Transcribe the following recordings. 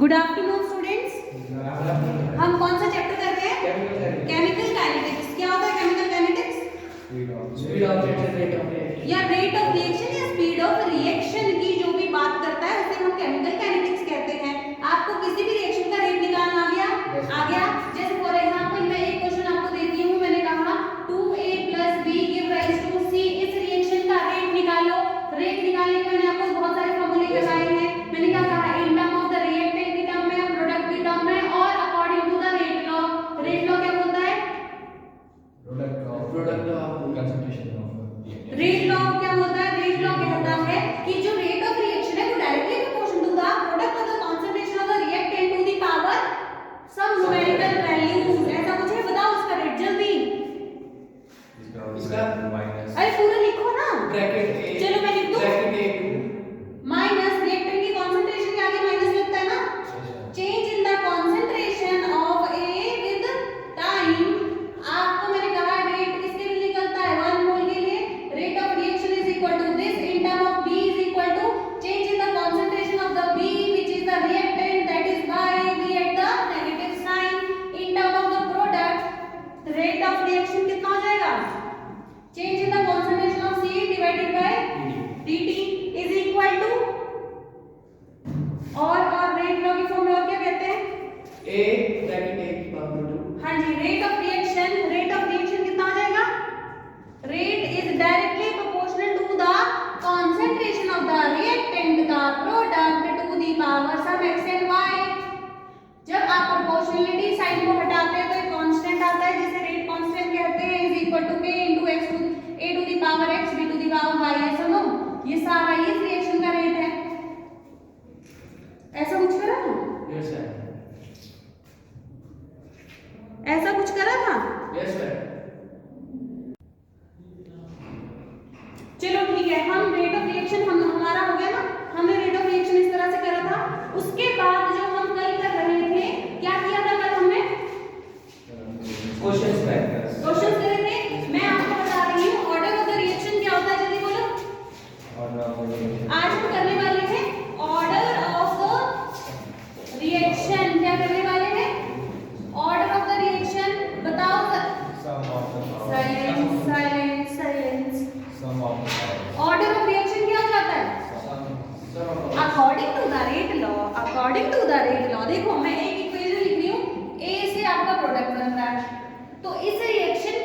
Good afternoon students. हम कौन सा चैप्टर कर रहे हैं? Chemical kinetics. क्या होता है chemical kinetics? Speed of reaction या रेट ऑफ रिएक्शन या स्पीड ऑफ रिएक्शन की जो भी बात करता है उसे हम केमिकल काइनेटिक्स कहते हैं। आपको किसी भी रिएक्शन का रेट निकालना आ गया। जैसे फॉर एग्जांपल मैं एक क्वेश्चन आपको देती हूँ, मैंने कहा 2a + b give rise to c। इस रिएक्शन का रेट निकालो। रेट निकालने के मैंने आपको बहुत सारे फॉर्मूले बताए हैं। मैंने क्या कहा? In term of the reactant की टर्म में, प्रोडक्ट की टर्म में और according to the rate law. Rate law क्या बोलता है? Product of concentration of rate law क्या होता है? रेट लॉ कहता है कि जो रेट ऑफ रिएक्शन है वो directly proportional to the product of the concentration of the reactant to the power some numerical values. ऐसा कुछ है, बताओ उसका रेट जल्दी। इसका अरे पूरा लिखो ना। ब्रैकेट ए, चलो मैं लिख दूं। ब्रैकेट ए माइनस रिएक्टेंट की कंसंट्रेशन के आगे माइनस लगता है ना। Change in the concentration of A with time. आपको मैंने कहा रेट किसके लिए निकलता है? 1 मोल के लिए। Rate of reaction is equal to this in term of b is equal to change in the concentration of the b which is the reactant, that is why we at the negative sign in term of the product. Rate of reaction कितना हो जाएगा? Change in the concentration of c divided by dt is equal to और rate law की form में और क्या कहते हैं? ए ब्रैकेट ए की पावर 2। हाँ जी, रेट ऑफ रिएक्शन कितना आ जाएगा? Rate is directly proportional to the concentration of the reactant का product to the power some x and y। जब आप प्रोपोर्शनलिटी साइन को हटाते हैं तो एक कांस्टेंट आता है जिसे रेट कांस्टेंट कहते हैं, is equal to k into x to a to the power x b to the power y है। सुनो, ये सारा इस रिएक्शन का रेट है। ऐसा कुछ करा था? यस सर, ऐसा कुछ करा था? Yes sir. चलो ठीक है, हम रेट ऑफ रिएक्शन हमारा हो गया ना। हमने रेट ऑफ रिएक्शन इस तरह से करा था। उसके बाद जो हम कल कर रहे थे, क्या किया था कल हमने? क्वेश्चंस प्रैक्टिस क्वेश्चंस करे थे। मैं आपको बता रही हूँ ऑर्डर ऑफ द रिएक्शन क्या होता है, जल्दी बोलो। आज हम करने वाले हैं ऑर्डर ऑफ द रिएक्शन। क्या करने वाले हैं? Order of the reaction. बताओ। Silence silence silence. Order of reaction क्या हो जाता है? According to the rate law. According to the rate law. देखो मैं एक इक्वेशन लिख रही हूँ, ए से आपका प्रोडक्ट बन रहा है। तो इस रिएक्शन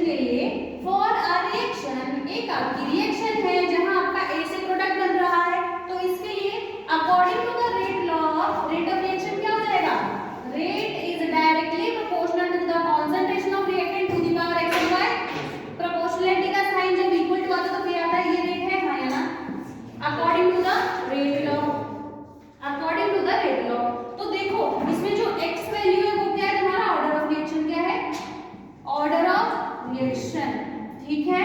के लिए फॉर अ रिएक्शन, एक आपकी रिएक्शन है जहां आपका ए से प्रोडक्ट बन रहा है, तो इसके लिए according to the rate law rate of reaction क्या हो जाएगा? Rate is directly proportional to the concentration of reactant to the power x and y। Proportionality का साइन जब इक्वल टू आता है तो फिर आता है ये रेट है, हाँ या ना? According to the rate law. According to the rate law. तो देखो इसमें जो x वैल्यू है वो क्या है तुम्हारा? ऑर्डर ऑफ रिएक्शन क्या है? Order of reaction. ठीक है,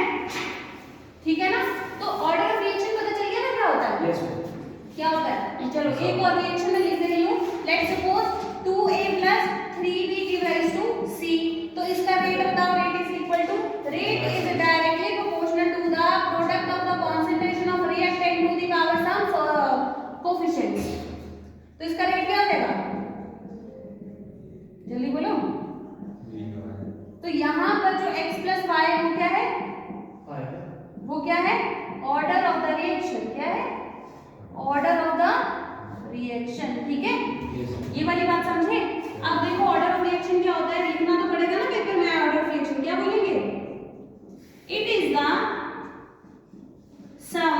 ठीक है ना? तो ऑर्डर ऑफ रिएक्शन पता चल गया ना क्या होता है? Yes sir. क्या होता है? चलो एक और रिएक्शन में लिख रही हूँ। Let's suppose 2a + 3b give rise to c। तो इसका रेट बताओ। Rate is equal to rate is directly proportional to the product of the concentration of reactant to the power some coefficients. तो इसका rate क्या हो जाएगा? जल्दी बोलो। तो यहाँ पर जो x + y वो क्या है? वो क्या है? Order of the reaction. क्या है? Order of the reaction. ठीक है, ये वाली बात समझे? अब देखो ऑर्डर ऑफ रिएक्शन क्या होता है, लिखना तो पड़ेगा ना पेपर में। ऑर्डर ऑफ रिएक्शन क्या बोलेंगे? It is the sum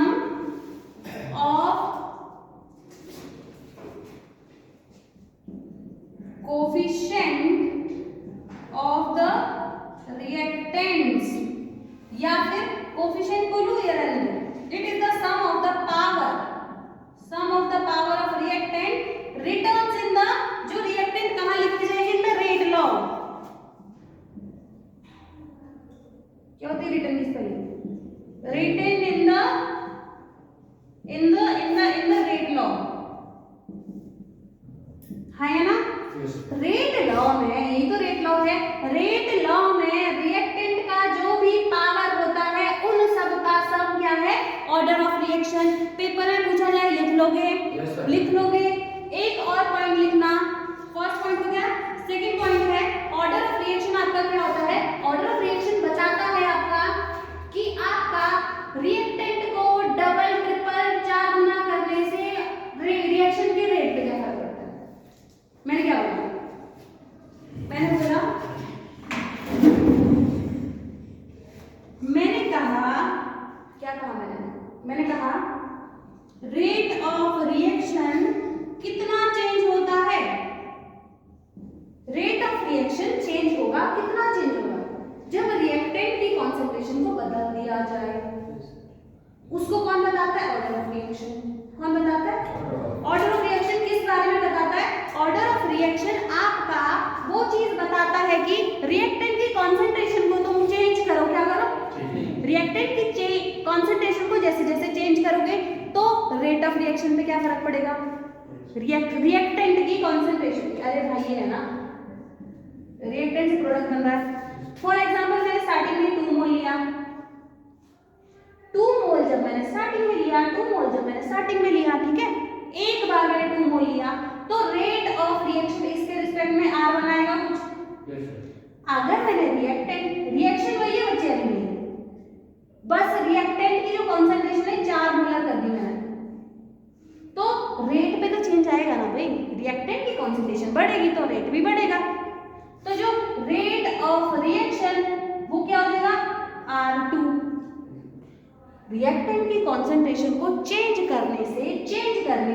of coefficient of the reactants, या फिर कोएफिशिएंट बोलूं या रहने दो। It is the sum of the power of reactant written in the, जो रिएक्टेंट कहां लिखी जाएगी? In the rate law. क्या होती है रिटर्न की स्पेलिंग? Written in the rate law, है ना? रेट लॉ में, यही तो रेट लॉ है। रेट लॉ में रिएक्टेंट का जो भी पावर होता है उन सब का सम क्या है? Order of reaction. पेपर में पूछा जाए लिख लोगे? Yes, sir. लिख लोगे? और पॉइंट लिखना। फर्स्ट पॉइंट हो गया। सेकंड पॉइंट है ऑर्डर ऑफ रिएक्शन। आपका क्या होता है? ऑर्डर ऑफ रिएक्शन बताता है आपका कि आपका रिएक्टेंट को डबल ट्रिपल 4 गुना करने से रिएक्शन के रेट पे क्या फर्क पड़ता है। मैंने क्या बोला? मैंने कहा क्या कहा मैंने कहा रेट ऑफ रिएक्शन कितना चेंज होता है। रेट ऑफ रिएक्शन चेंज होगा, कितना चेंज होगा? जब रिएक्टेंट की कॉन्सेंट्रेशन को बदल दिया जाए। उसको कौन बताता है? Order of reaction. कौन बताता है? ऑर्डर ऑफ रिएक्शन किस बारे में बताता है? ऑर्डर ऑफ रिएक्शन आपका वो चीज बताता है कि रिएक्टेंट की कॉन्सेंट्रेशन को तुम चेंज करो। क्या करो? रिएक्टेंट की कॉन्सेंट्रेशन को जैसे जैसे चेंज करोगे तो रेट ऑफ रिएक्शन पे क्या फर्क पड़ेगा? रिएक्टेंट की कॉन्सेंट्रेशन। अरे भाई ये है ना, रिएक्टेंट से प्रोडक्ट बन रहा है। फॉर एग्जांपल मैंने स्टार्टिंग में 2 मोल लिया। 2 मोल जब मैंने स्टार्टिंग में लिया, 2 मोल जब मैंने स्टार्टिंग में लिया, ठीक है, एक बार मैंने 2 मोल लिया तो रेट ऑफ रिएक्शन इसके रिस्पेक्ट में R1 आएगा कुछ। अगर मैंने रिएक्शन वही है बच्चे, अभी बस रिएक्टेंट की जो कॉन्सेंट्रेशन है 4 मोलर कर दी मैंने, तो रेट पे तो चेंज आएगा ना भाई। रिएक्टेंट की कॉन्सेंट्रेशन बढ़ेगी तो रेट भी बढ़ेगा। तो जो रेट ऑफ रिएक्शन वो क्या हो जाएगा? R2। रिएक्टेंट की कॉन्सेंट्रेशन को चेंज करने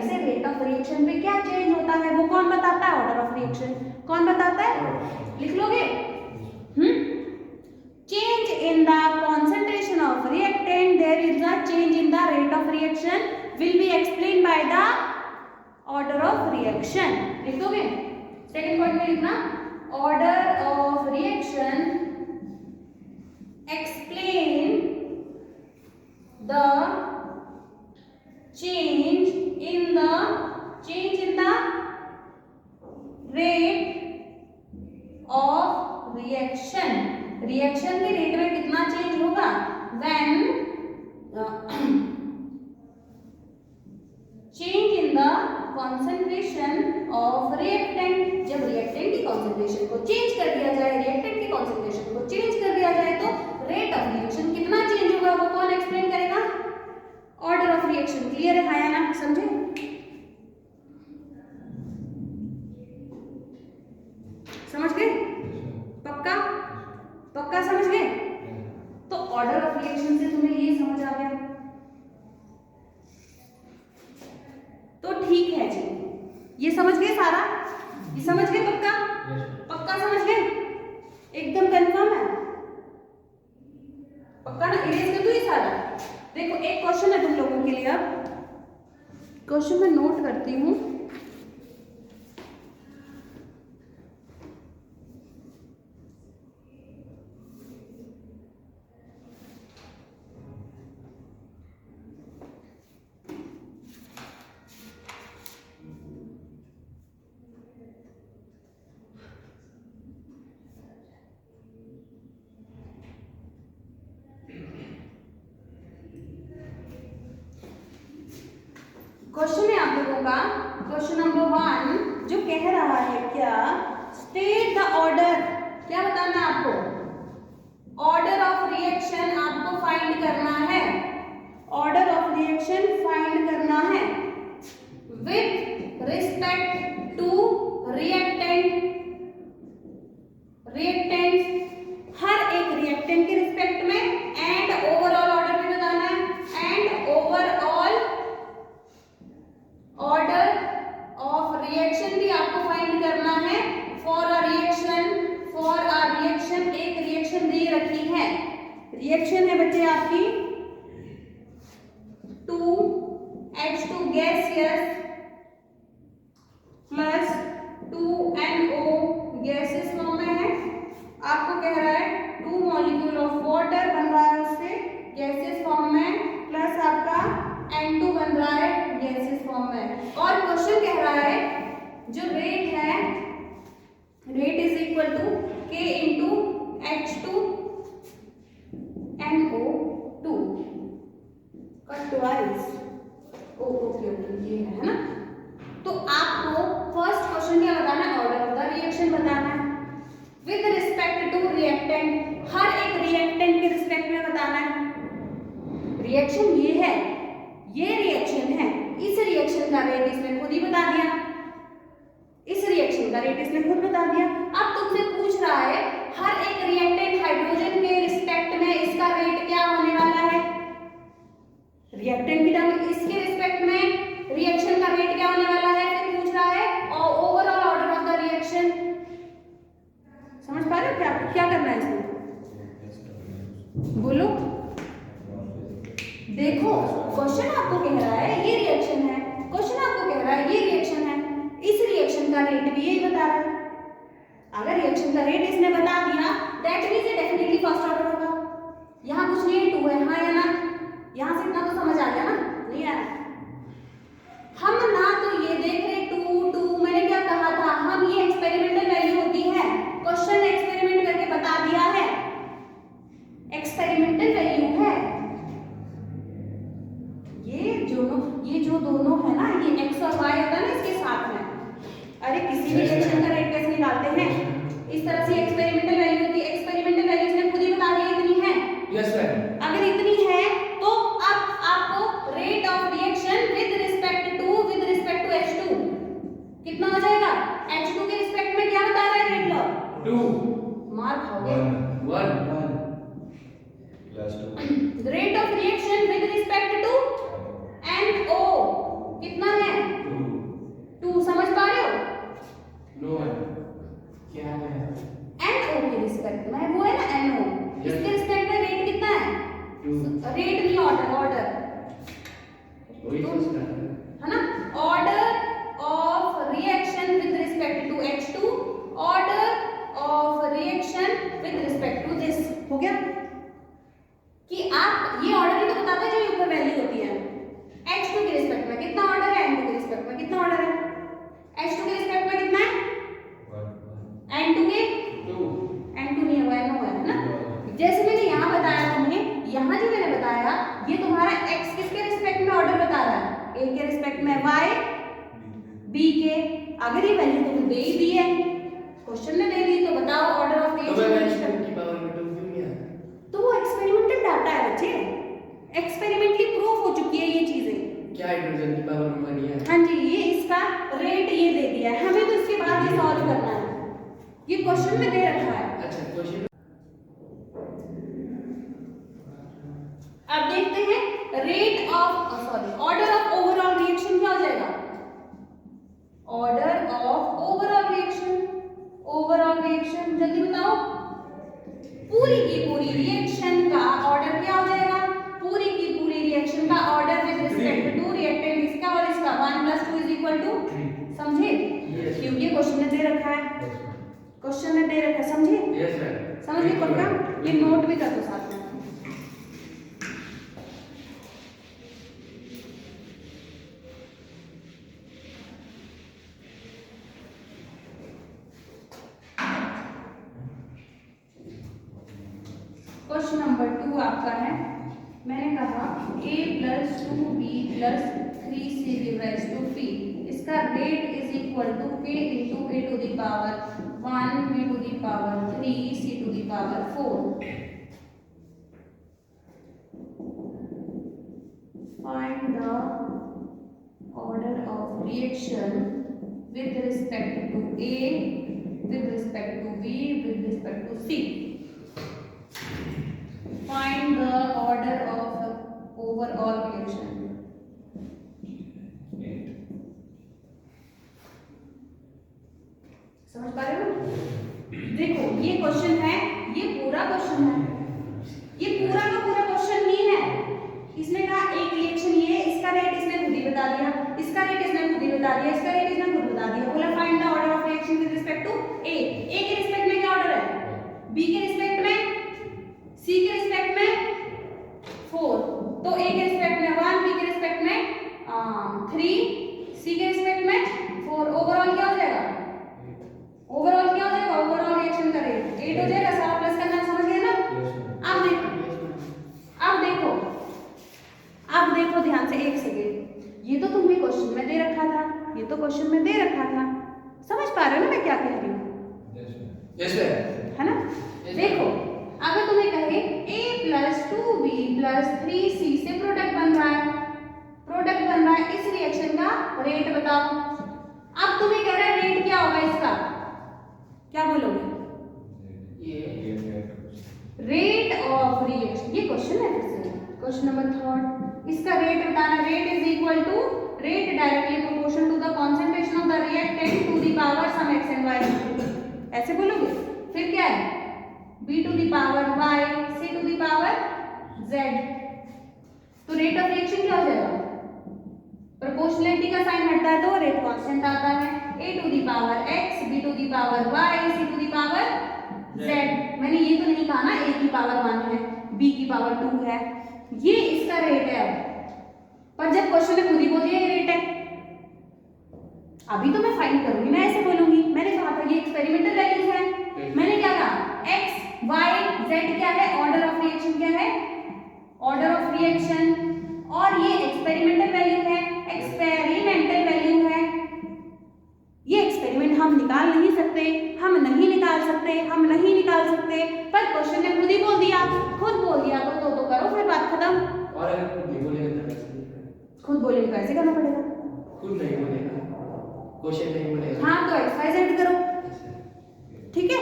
से रेट ऑफ रिएक्शन पे क्या चेंज होता है वो कौन बताता है? Order of reaction. कौन बताता है? लिख लोगे? Change in the concentration of reactant, there is a change in the rate of reaction will be explained by the order of reaction. लिख दोगे? सेकंड पॉइंट में लिखना order of reaction explain the change in the rate of reaction. Reaction के rate में कितना change होगा? When change in the concentration of reactant. जब reactant की कॉन्सेंट्रेशन को चेंज कर दिया जाए, रिएक्टेंट की कॉन्सेंट्रेशन को चेंज कर दिया जाए तो रेट ऑफ रिएक्शन कितना चेंज होगा वो कौन एक्सप्लेन करेगा? Order of reaction. क्लियर है? आया ना? समझे? समझ गए? पक्का समझ गए? तो ऑर्डर ऑफ रिएक्शन से तुम्हें ये समझ आ गया तो ठीक है जी। ये समझ गए सारा? ये समझ गए? पक्का समझ गए? एकदम कंफर्म है? पक्का ना? इरेज कर दो ये सारा। देखो एक क्वेश्चन है तुम लोगों के लिए। अब क्वेश्चन मैं नोट करती हूँ। क्वेश्चन है आप लोगों का, क्वेश्चन नंबर 1 जो कह रहा है क्या? State the order. क्या बताना है आपको? ऑर्डर ऑफ रिएक्शन आपको फाइंड करना है। ऑर्डर ऑफ रिएक्शन फाइंड करना है विथ रिस्पेक्ट टू रिएक्टेंट। हर एक रिएक्टेंट के रिस्पेक्ट में एंड ओवरऑल ऑर्डर भी बताना है। And overall order of reaction भी आपको फाइंड करना है। फॉर अ रिएक्शन एक रिएक्शन दे रखी है। रिएक्शन है बच्चे आपकी 2H2 gaseous plus 2NO gases form में है। आपको कह रहा है 2 मॉलिक्यूल ऑफ वाटर बन रहा है उससे गैसेस फॉर्म में, प्लस आपका N2 बन रहा है गैसेस फॉर्म में। और क्वेश्चन कह रहा है जो रेट है, rate is equal to K into H2 NO2 का ट्वाइस। ओके ये है ना। तो आपको अगर रिएक्शन का रेट इसने बता दिया दैट मींस ये डेफिनेटली फर्स्ट ऑर्डर होगा। यहाँ कुछ नहीं है, 2 है, हाँ या ना? यहाँ से इतना तो समझ आ गया ना? नहीं आया? हम ना तो ये देख रहे 2 2, मैंने क्या कहा था, हम ये एक्सपेरिमेंटल वैल्यू होती है, क्वेश्चन एक्सपेरिमेंट करके बता दिया है, एक्सपेरिमेंटल वैल्यू है। ये जो दोनों है ना, ये x और y होता है ना इसके साथ में। अरे किसी भी रिएक्शन का रेट कैसे निकालते हैं? इस तरह से एक्सपेरिमेंटल वैल्यू होती है। एक्सपेरिमेंटल वैल्यू इसने खुद ही बता दी इतनी है। Yes ma'am. अगर इतनी है तो अब आपको rate of reaction with respect to H2 कितना हो जाएगा? H2 के रिस्पेक्ट में क्या बता रहा है रेट लो? 2 मार खाओगे। 1 plus 2 rate of reaction with respect to NO कितना है? 2 समझ पा रहे हो? नो है क्या है? NO के रिस्पेक्ट में वो है ना NO, इसके रिस्पेक्ट में रेट कितना है? 2 रेट नहीं, ऑर्डर वही तो इसका है ना? Order of reaction with respect to H2, order of reaction with respect to this. हो गया कि आप ये ऑर्डर ही तो बताते हैं जो ऊपर वैल्यू होती है। H2 के रिस्पेक्ट में कितना ऑर्डर है, N2 के रिस्पेक्ट में कितना ऑर्डर है? H2 के रिस्पेक्ट में कितना है? 1 N2 के 2 N2 नहीं है, NO है ना? जैसे मैंने यहाँ बताया तुम्हें, यहाँ जो मैंने बताया ये तुम्हारा x किसके रिस्पेक्ट में ऑर्डर बता रहा है? A के रिस्पेक्ट में, y B के। अगर ये वैल्यू तुम्हें दे ही दी है, क्वेश्चन में दे दी, तो बताओ ऑर्डर ऑफ तो मैं एक्सपेरिमेंट की पावर में 2 क्यों नहीं आया? तो वो एक्सपेरिमेंटल डाटा है बच्चे, एक्सपेरिमेंटली प्रूफ हो चुकी है ये चीजें। क्या हाइड्रोजन की पावर में नहीं है? हाँ जी, ये इसका रेट ये दे दिया है, हमें तो इसके बाद ये सॉल्व करना है, ये क्वेश्चन में दे रखा है। अच्छा क्वेश्चन अब देखते हैं rate of order of overall reaction क्या हो जाएगा? ऑर्डर ऑफ ओवरऑल रिएक्शन जल्दी बताओ। पूरी की पूरी रिएक्शन का ऑर्डर क्या हो जाएगा? पूरी की पूरी रिएक्शन का order with respect to reactant इसका और इसका 1 + 2 = 3। समझे? क्योंकि क्वेश्चन में दे रखा है, क्वेश्चन में दे रखा है, समझे? Yes ma'am. समझ गए पक्का? ये नोट भी कर दो साथ में। क्वेश्चन नंबर 2 आपका है, मैंने कहा a + 2b + 3c give rise to p, इसका rate is equal to k × a to the power 1 b to the power 3 c to the power 4। Find the order of reaction with respect to a, with respect to b, with respect to c। Find the order of overall reaction. समझ पा रहे हो? देखो ये question है, ये पूरा question है, ये पूरा का पूरा क्वेश्चन नहीं है। इसने कहा एक रिएक्शन ये, इसका रेट इसने खुद ही बता दिया, इसका रेट इसने खुद ही बता दिया, इसका रेट इसने खुद बता दिया। बोला find the order of reaction with respect to A. A के रिस्पेक्ट में क्या ऑर्डर है? बी के रिस्पेक्ट में, सी के रिस्पेक्ट में 4, तो ए के रिस्पेक्ट में 1, बी के रिस्पेक्ट में 3, सी के रिस्पेक्ट में 4। ओवरऑल क्या हो जाएगा? ओवरऑल क्या हो जाएगा? ओवरऑल रिएक्शन का रेट 8 हो जाएगा। सारा प्लस करना समझ गए ना? अब देखो ध्यान से, एक सेकेंड। ये तो तुम्हें क्वेश्चन में दे रखा था, ये तो क्वेश्चन में दे रखा था, समझ पा रहे हो ना मैं क्या कह रही हूँ? Yes ma'am. है ना? देखो अगर तुम्हें कहे a + 2b + 3c से प्रोडक्ट बन रहा है, इस रिएक्शन का रेट बताओ। अब तुम्हें कह रहा है रेट क्या होगा इसका, क्या बोलोगे? ये रेट ऑफ रिएक्शन, ये क्वेश्चन है। क्वेश्चन नंबर 3, इसका रेट बताना। Rate is equal to, rate directly proportional to the concentration of the reactant to the power some x and y। ऐसे बोलोगे। फिर क्या है? b to the power y, c to the power z। तो rate of reaction क्या हो जाएगा? Proportionality का साइन हटता है तो रेट कांस्टेंट आता है। a to the power x, b to the power y, c to the power z। मैंने ये तो नहीं कहा ना a की पावर 1 है, b की पावर 2 है, ये इसका रेट है। पर जब क्वेश्चन ने खुद ही बोल दिया ये रेट है, अभी तो मैं फाइंड करूंगी, मैं ऐसे बोलूंगी। मैंने कहा था ये एक्सपेरिमेंटल वैल्यूज है। मैंने क्या कहा, x y z क्या है, ऑर्डर ऑफ रिएक्शन क्या है, ऑर्डर ऑफ रिएक्शन, और ये एक्सपेरिमेंटल वैल्यू है, एक्सपेरिमेंटल वैल्यू है। ये एक्सपेरिमेंट हम निकाल नहीं सकते, हम नहीं निकाल सकते, हम नहीं निकाल सकते, पर क्वेश्चन ने खुद ही बोल दिया, खुद बोल दिया तो करो, फिर बात खत्म। और अगर खुद नहीं बोलेगा तो कैसे लिखना? खुद बोलेंगे तो ऐसे करना पड़ेगा। खुद नहीं बोलेगा, क्वेश्चन नहीं बोलेगा, हाँ तो एक्स वाई जेड करो, ठीक है,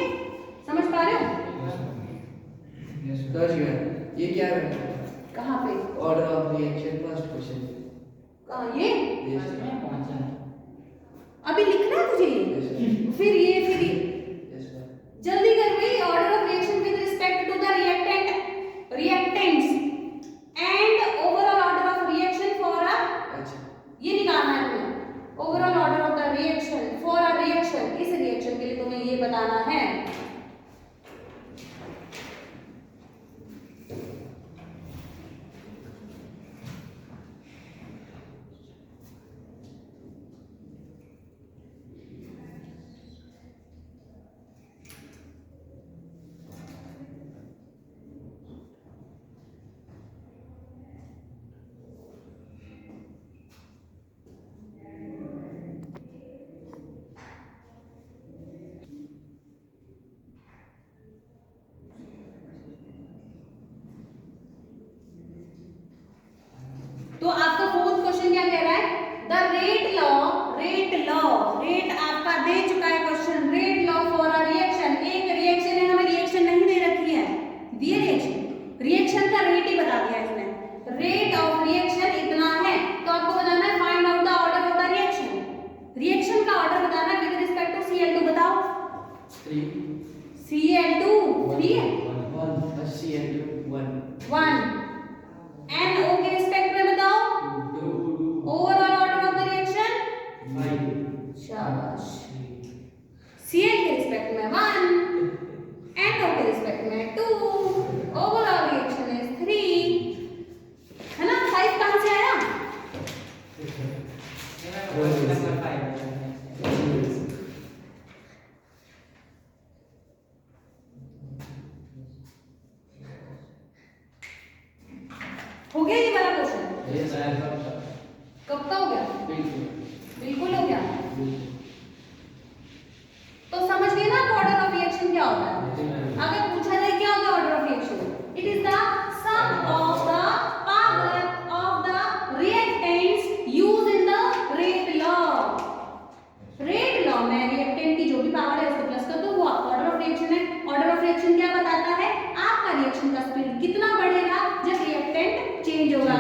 समझ पा रहे हो? समझ गया। ये क्या है? कहाँ पे? Order of reaction first question. ये यस अभी लिखना है तुझे ये? फिर ये जल्दी कर भाई। Order of reaction with respect to the reactant, reactants and overall order of reaction for a, ये निकालना है तुम्हें। Overall order of the reaction for a reaction, इस रिएक्शन के लिए तुम्हें ये बताना है। तो आपका फोर्थ क्वेश्चन क्या कह रहा है, द रेट लॉ, रेट आपका दे चुका है question, rate law for a reaction. एक रिएक्शन है, हमें रिएक्शन नहीं दे रखी है, दिए रिएक्शन का रेट ही बता दिया इसने। रेट ऑफ रिएक्शन इतना है, तो आपको बताना है find out the order of the reaction. Reaction का ऑर्डर बताना है विद रिस्पेक्ट टू Cl2, बताओ। 3 Cl2 3 है, 1 Cl2 1 NO के रिस्पेक्ट में बताओ 2 overall order of the reaction, 5 शाबाश। Cl के रिस्पेक्ट में 1, NO के रिस्पेक्ट में 2, ओवरऑल रिएक्शन इज 3, है ना? 5 कहां से आया? हो गया ये वाला क्वेश्चन? यस कब का हो गया? बिल्कुल हो गया। तो समझ गए ना ऑर्डर ऑफ रिएक्शन क्या होता है? अगर पूछा जाए क्या होता है order of reaction, it is the sum of the power of the reactants used in the rate law. Rate law में रिएक्टेंट की जो भी पावर है उसको प्लस कर दो, वो ऑर्डर ऑफ रिएक्शन है। ऑर्डर ऑफ रिएक्शन क्या बताता है, आपका रिएक्शन का स्पीड कितना बढ़ेगा जब रिएक्टेंट चेंज होगा।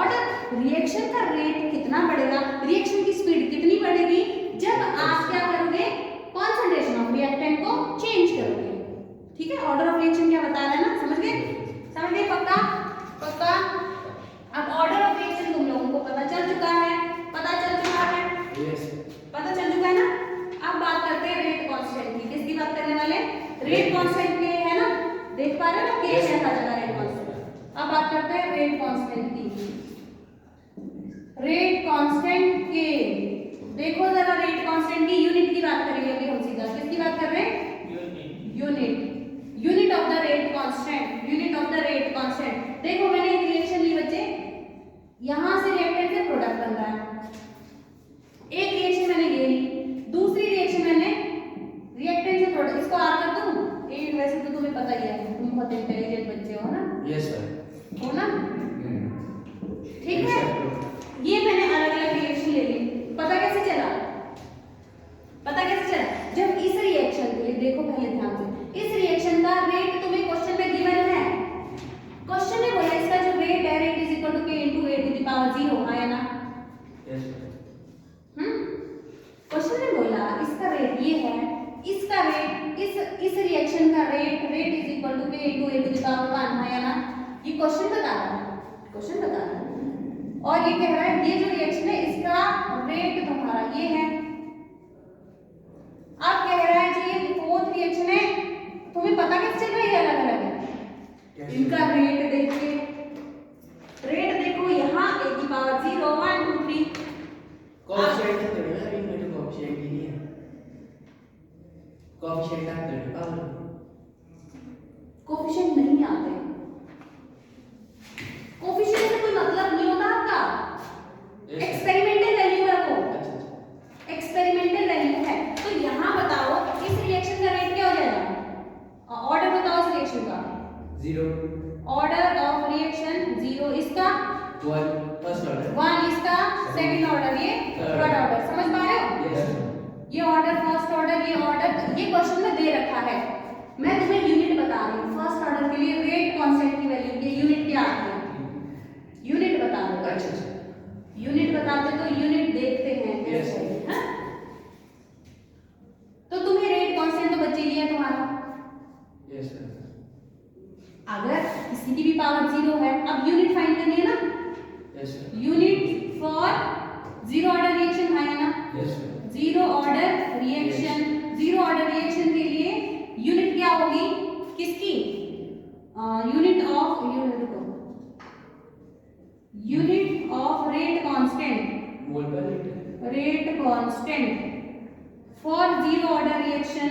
ऑर्डर रिएक्शन का रेट कितना बढ़ेगा, रिएक्शन की स्पीड कितनी बढ़ेगी जब आप क्या करोगे, कॉन्सेंट्रेशन ऑफ रिएक्टेंट को चेंज करोगे। ठीक है, ऑर्डर ऑफ रिएक्शन क्या बता रहा है ना, समझ गए पक्का? पक्का। अब ऑर्डर ऑफ रिएक्शन तुम लोगों को पता चल चुका है, यस पता चल चुका है ना। अब बात करते हैं रेट कांस्टेंट की। किसकी बात करने वाले? रेट कांस्टेंट के, है ना, देख पा रहे हो ना, के है हर जगह रेट कांस्टेंट। अब बात करते हैं रेट कांस्टेंट की। रेट कांस्टेंट के देखो जरा, रेट कांस्टेंट की यूनिट की बात करेंगे अभी हम सीधा। किसकी बात कर रहे हैं? Unit of the rate constant, unit of the rate constant. देखो मैंने एक रिएक्शन ली बच्चे, यहां से रिएक्टेंट से प्रोडक्ट बन रहा है। एक रिएक्शन मैंने ये ली, दूसरी रिएक्शन मैंने रिएक्टेंट से प्रोडक्ट, इसको आर कर दूं। ये वैसे तो तुम्हें पता ही है, तुम बहुत इंटेलिजेंट बच्चे हो ना, यस सर हो ना? ठीक है, ये मैंने अलग अलग रिएक्शन ले ली। पता कैसे चला? जब इस रिएक्शन के लिए देखो, पहले ध्यान से, इस रिएक्शन का रेट तुम्हें क्वेश्चन में गिवन है। क्वेश्चन ने बोला इसका जो रेट है, rate is equal to k into a to the power 0, आया ना? यस सर क्वेश्चन ने बोला इसका रेट ये है, इसका रेट, इस रिएक्शन का rate is equal to k into a to the power 1, आया ना? ये क्वेश्चन बता रहा है, और ये कह रहा है ये जो रिएक्शन है इसका रेट तुम्हारा ये है। अब कह रहा है जो ये फोर्थ रिएक्शन है तुम्हें पता कैसे चल रहा है अलग अलग है, इनका रेट देखिए, रेट देखो यहाँ a की पावर 0 1 2 3 कोएफिशिएंट तो नहीं है, इनमें तो कोएफिशिएंट ही नहीं है। कोएफिशिएंट आते हैं पावर, कोफिशिएंट नहीं आते, कोफिशिएंट से कोई मतलब नहीं होता आपका, एक्सपेरिमेंटल वैल्यू है वो, अच्छा एक्सपेरिमेंटल वैल्यू है। तो यहाँ बताओ इस रिएक्शन का रेट क्या हो जाएगा, ऑर्डर बताओ इस रिएक्शन का, 0 ऑर्डर ऑफ रिएक्शन 0, इसका 1 फर्स्ट ऑर्डर, 1, इसका सेकंड ऑर्डर, ये थर्ड ऑर्डर, समझ पा रहे हो? यस ये ऑर्डर फर्स्ट ऑर्डर, ये ऑर्डर, ये क्वेश्चन में दे रखा है, मैं तुम्हें यूनिट बता रही हूँ। फर्स्ट ऑर्डर के लिए रेट कांस्टेंट की वैल्यू की यूनिट क्या आती है, यूनिट बता दो। अच्छा यूनिट बताते तो यूनिट देखते हैं Yes. हाँ? तो तुम्हें रेट कांस्टेंट तो बच्चे ही है तुम्हारा, यस अगर किसी की भी पावर 0 है, अब यूनिट फाइंड करनी है ना, yes unit for 0 order reaction है ना, yes 0 order reaction, 0 order reaction के लिए यूनिट क्या होगी किसकी, unit of rate constant, mole per litre, rate constant for 0 order reaction,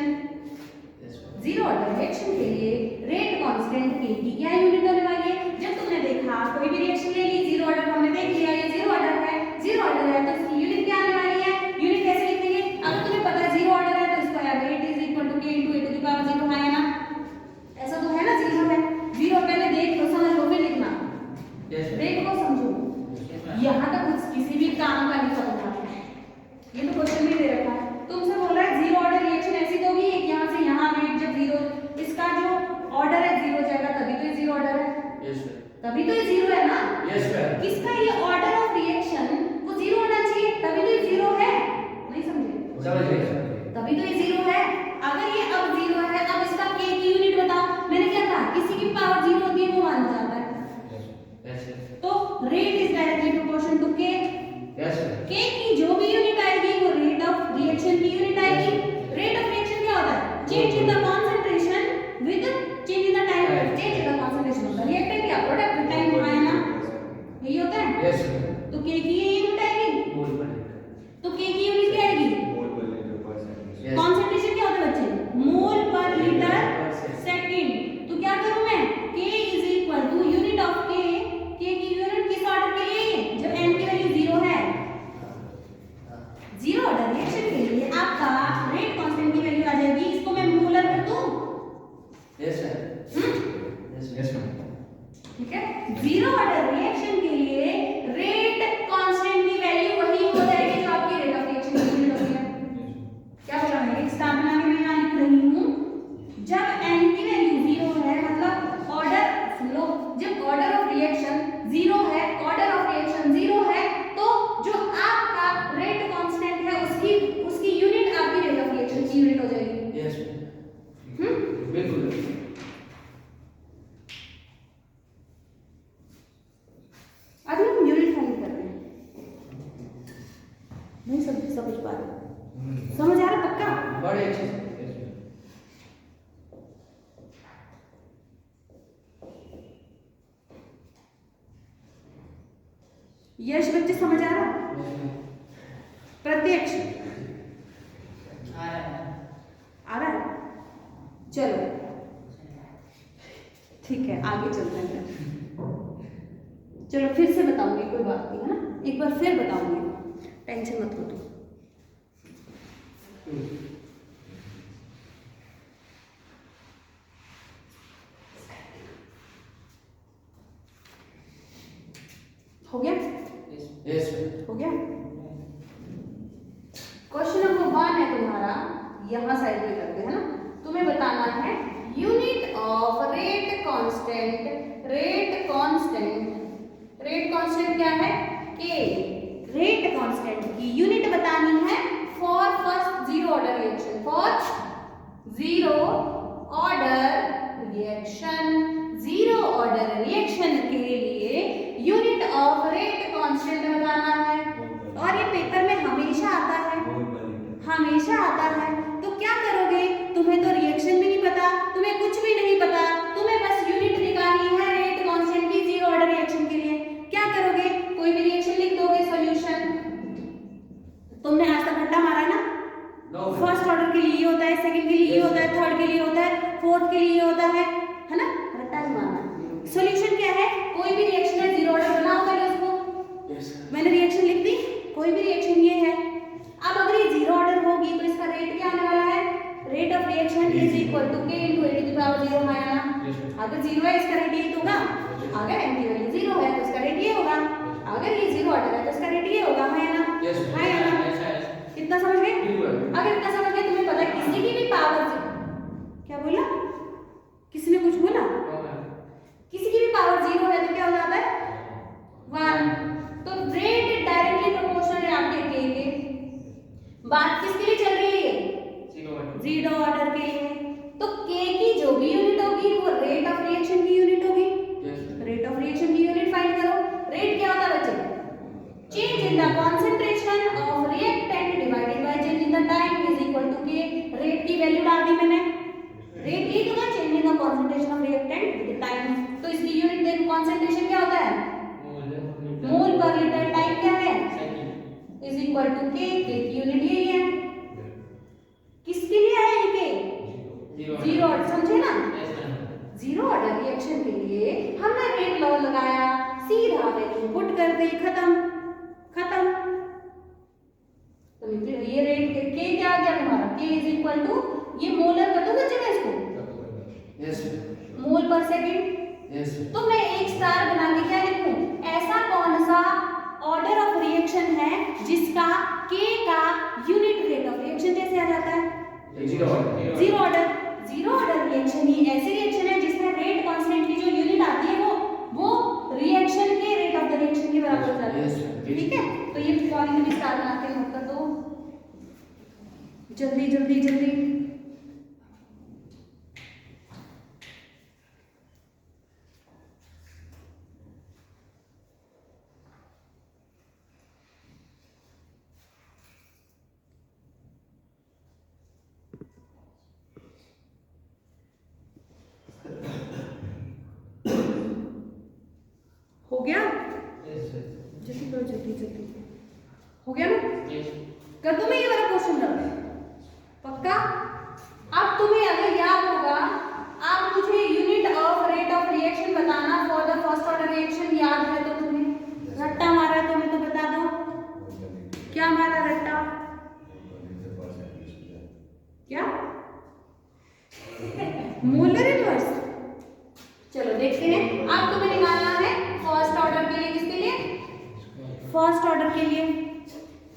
yes 0 order reaction के लिए रेट कांस्टेंट के की क्या यूनिट होने वाली है। जब तुमने देखा कोई भी रिएक्शन ले ली 0 ऑर्डर, हमने देख लिया ये 0 ऑर्डर है, 0 ऑर्डर है तो इसकी यूनिट क्या आने वाली है, यूनिट कैसे लिखेंगे, अगर तुम्हें पता है 0 ऑर्डर है तो इसका यार rate is equal to k * a to the power 0 है ना, ऐसा तो है ना, 0 है, 0 पहले देख लो समझ लो फिर लिखना, यस देख लो समझो, यहाँ तक कुछ किसी भी काम का नहीं समझना, ये तो क्वेश्चन भी दे रखा है, तुमसे बोल रहा है 0 ऑर्डर रिएक्शन ऐसी तो होगी एक यहाँ से यहाँ रेट जब 0, इसका जो ऑर्डर है 0 जाएगा तभी तो ये 0 ऑर्डर है, यस तभी तो ये 0 है ना, यस सर किसका ये ऑर्डर ऑफ रिएक्शन वो 0 होना चाहिए तभी तो ये 0 है, नहीं समझे, समझ गए तभी तो ये 0 है। अगर ये अब 0 है, अब इसका k की यूनिट बताओ, मैंने क्या कहा किसी की पावर 0 होती है वो माना जाता है, यस तो rate is directly proportional to k, yes k की जो भी यूनिट आएगी वो रेट ऑफ रिएक्शन की यूनिट आएगी। रेट ऑफ रिएक्शन क्या होता है, change in the concentration with change in the time, change in the concentration of the reactant या प्रोडक्ट टाइम है ना, यही होता है। यस तो k की ये यूनिट आएगी, मोल पर लीटर, तो k की यूनिट क्या आएगी, मोल पर लीटर पर सेकंड। यस कंसंट्रेशन क्या होता है बच्चे, मोल पर लीटर सेकंड। तो क्या करूं मैं, k is equal to unit of k, k की यूनिट किस ऑर्डर के लिए, जब n की वैल्यू 0 है, 0 ऑर्डर रिएक्शन के लिए आपका रेट कांस्टेंट की वैल्यू आ जाएगी, इसको मैं मोलर कर दूं, yes sir yes yes ma'am. ठीक है, 0 ऑर्डर रिएक्शन के लिए रेट कांस्टेंट की वैल्यू वही हो जाएगी जो आपकी रेट ऑफ रिएक्शन की यूनिट होती है। क्या बोला मैंने, एक स्टार बना के मैं यहाँ लिख रही हूँ, जब n की वैल्यू 0 है मतलब ऑर्डर लो, जब ऑर्डर ऑफ रिएक्शन 0 है, ऑर्डर ऑफ रिएक्शन 0 है, तो जो आपका रेट कांस्टेंट है उसकी यूनिट आपकी रेट ऑफ रिएक्शन की यूनिट हो जाएगी। यस बिल्कुल अभी हम यूनिट फाइंड कर रहे हैं, नहीं समझ पा रहे, समझ आ रहा पक्का, बड़े अच्छे यश बच्चे समझ आ रहा, प्रत्यक्ष आ रहा है, चलो ठीक है आगे चलते हैं, चलो फिर से बताऊंगी, कोई बात नहीं है ना, एक बार फिर बताऊंगी, टेंशन मत लो तुम। हो गया, यस हो गया, क्वेश्चन नंबर 1 है तुम्हारा, यहाँ साइड में करते हैं ना, तुम्हें बताना है unit of rate constant, rate constant क्या है, k, रेट कांस्टेंट की यूनिट बतानी है for first 0 order reaction, for 0 order reaction, 0 order reaction के लिए यूनिट ऑफ रेट कांस्टेंट तुमने आज तक रट्टा मारा है ना? नो फर्स्ट ऑर्डर के लिए ये होता है, सेकंड के लिए ये होता है, थर्ड के लिए होता है, फोर्थ के लिए ये होता है ना? रट्टा ही मारना। सॉल्यूशन क्या है? कोई भी रिएक्शन है, जीरो ऑर्डर बनाओ पहले उसको। यस मैंने रिएक्शन लिख दी, कोई भी रिएक्शन ये है। अब अगर ये जीरो ऑर्डर होगी तो इसका रेट क्या आने वाला है? Rate of reaction is equal to k * 8 to the power 0 है ना? अगर जीरो है इसका रेट ये होगा, अगर m की वैल्यू जीरो है तो इसका रेट ये होगा, अगर ये जीरो ऑर्डर है तो इसका रेट ये होगा, है ना? यस है ना? कितना समझ गए? अगर इतना समझ गए, तुम्हें पता है किसी की भी पावर क्या बोला? किसी ने कुछ बोला? किसी की भी पावर जीरो है तो क्या हो जाता है? 1। तो रेट डायरेक्टली प्रोपोर्शनल है आपके k के। बात किसके लिए चल रही है? जीरो ऑर्डर के लिए। तो k की जो भी यूनिट होगी वो रेट ऑफ रिएक्शन की यूनिट होगी। रेट ऑफ रिएक्शन की यूनिट फाइंड करो। रेट क्या होता है बच्चे? Change in the concentration of reactant divided by change in the time is equal to k। Rate की वैल्यू डाल दी मैंने। रेट ये तो ना change in the concentration of reactant with time. तो इसकी यूनिट देखो, कॉन्सेंट्रेशन क्या होता है? मोल पर लीटर। टाइम क्या है? Is equal to k। k की यूनिट यही है। किसके लिए है ये k? जीरो ऑर्डर, समझे ना? जीरो ऑर्डर रिएक्शन के लिए हमने रेट लॉ लगाया, सीधा वैल्यू पुट कर दे, खत्म। तो ये रेट के क्या आ गया तुम्हारा? k इज इक्वल टू, ये मोलर कर दो बच्चे मैं इसको, यस मोल पर सेकंड। यस तो मैं एक स्टार बना के क्या लिखूं? ऐसा कौन सा ऑर्डर ऑफ रिएक्शन है जिसका k का यूनिट रेट ऑफ रिएक्शन कैसे आ जाता है? Zero zero order. Zero order reaction ही ऐसी रिएक्शन है जिसमें रेट कांस्टेंट की जो यूनिट आती है वो रिएक्शन के रेट ऑफ द रिएक्शन के बराबर हो जाती है। ठीक है, तो ये पॉइंट भी स्टार बना के नोट कर दो। जल्दी जल्दी जल्दी। हो गया? जल्दी करो, जल्दी जल्दी। हो गया ना? कर दूं मैं ये वाला क्वेश्चन कर? पक्का? अब तुम्हें अगर याद होगा, आप मुझे unit of rate of reaction बताना for the first order reaction याद है तो तुम्हें रट्टा मारा तो मैं तो बता दो क्या मारा रट्टा? क्या? Molar inverse. चलो देखते हैं। अब तुम्हें निकालना है फर्स्ट ऑर्डर के लिए। किसके लिए? फर्स्ट ऑर्डर के लिए।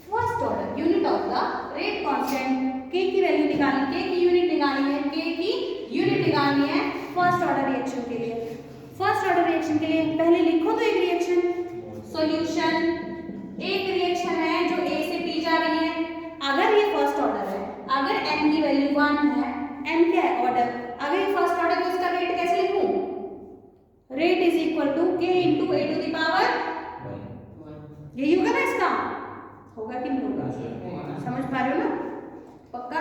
First order unit of the rate constant k की वैल्यू निकालनी, k की यूनिट निकालनी है, k की यूनिट निकालनी है फर्स्ट ऑर्डर रिएक्शन के लिए। फर्स्ट ऑर्डर रिएक्शन के लिए पहले लिखो तो एक रिएक्शन सॉल्यूशन। एक रिएक्शन है जो a से p जा रही है। अगर ये फर्स्ट ऑर्डर है, अगर m की वैल्यू 1 है, m क्या है? ऑर्डर। अगर ये फर्स्ट ऑर्डर तो इसका रेट कैसे लिखूं? Rate is equal to k into a to the power 1। यही होगा ना इसका? होगा कि नहीं होगा? समझ पा रहे हो ना? पक्का?